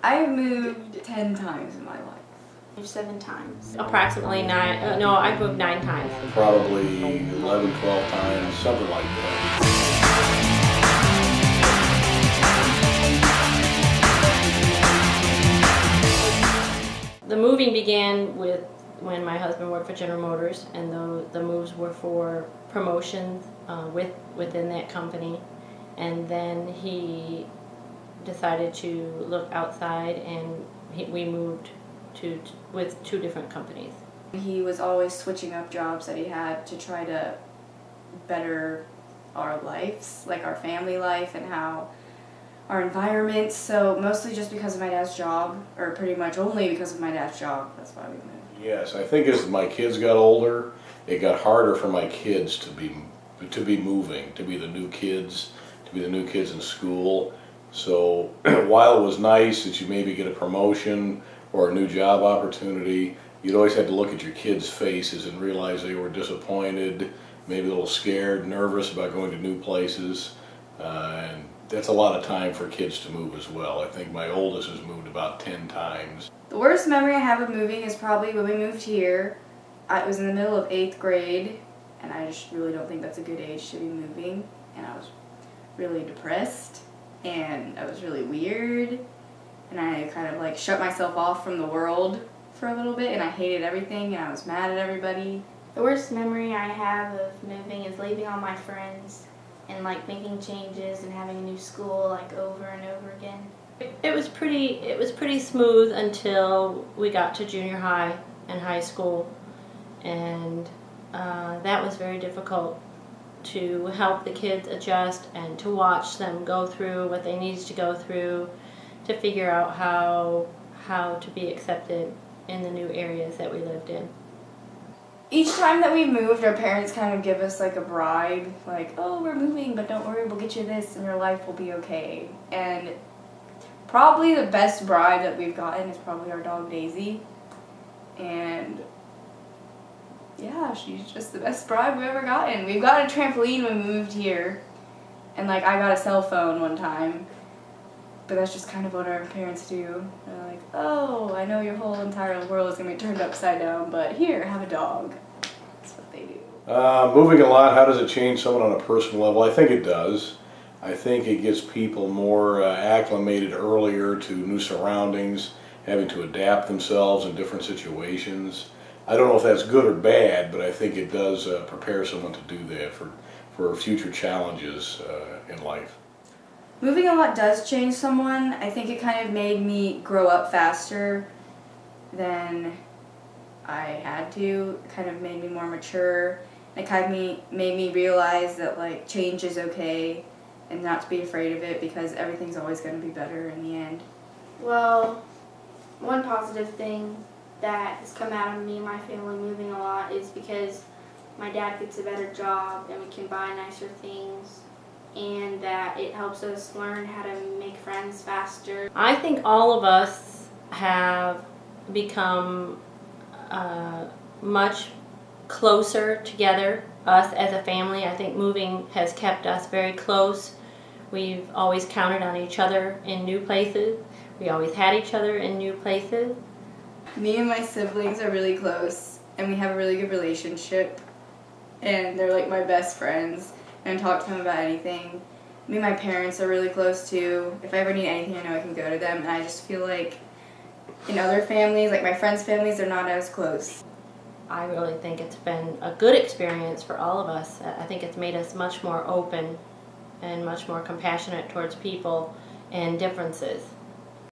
I've moved 10 times in my life. 7 times. Approximately 9, no, I've moved 9 times. Probably 11, 12 times, something like that. The moving began with when my husband worked for General Motors, and the moves were for promotions within that company. And then he decided to look outside, and we moved with 2 different companies. He was always switching up jobs that he had to try to better our lives, like our family life and how our environment. So mostly just because of my dad's job, or pretty much only because of my dad's job. That's why we moved. Yes, I think as my kids got older, it got harder for my kids to be moving, to be the new kids, in school. So while it was nice that you maybe get a promotion or a new job opportunity, you'd always have to look at your kids' faces and realize they were disappointed, maybe a little scared, nervous about going to new places. And that's a lot of time for kids to move as well. I think my oldest has moved about 10 times. The worst memory I have of moving is probably when we moved here. I was in the middle of 8th grade, and I just really don't think that's a good age to be moving. And I was really depressed, and I was really weird, and I kind of like shut myself off from the world for a little bit, and I hated everything, and I was mad at everybody. The worst memory I have of moving is leaving all my friends and like making changes and having a new school like over and over again. It was pretty smooth until we got to junior high and high school, and that was very difficult to help the kids adjust and to watch them go through what they needed to go through to figure out how to be accepted in the new areas that we lived in. Each time that we moved, our parents kind of give us like a bribe, like, oh, we're moving, but don't worry, we'll get you this and your life will be okay. And probably the best bribe that we've gotten is probably our dog Daisy. And yeah, she's just the best bribe we've ever gotten. We've got a trampoline when we moved here, and like I got a cell phone one time, but that's just kind of what our parents do. They're like, oh, I know your whole entire world is going to be turned upside down, but here, have a dog. That's what they do. Moving a lot, how does it change someone on a personal level? I think it does. I think it gets people more acclimated earlier to new surroundings, having to adapt themselves in different situations. I don't know if that's good or bad, but I think it does prepare someone to do that for future challenges in life. Moving a lot does change someone. I think it kind of made me grow up faster than I had to. It kind of made me more mature. It kind of made me realize that like change is okay and not to be afraid of it because everything's always going to be better in the end. Well, one positive thing that has come out of me and my family moving a lot is because my dad gets a better job and we can buy nicer things, and that it helps us learn how to make friends faster. I think all of us have become much closer together, us as a family. I think moving has kept us very close. We've always counted on each other in new places. We always had each other in new places. Me and my siblings are really close, and we have a really good relationship, and they're like my best friends, and I talk to them about anything. Me and my parents are really close too. If I ever need anything, I know I can go to them, and I just feel like in other families, like my friends' families, they're not as close. I really think it's been a good experience for all of us. I think it's made us much more open and much more compassionate towards people and differences.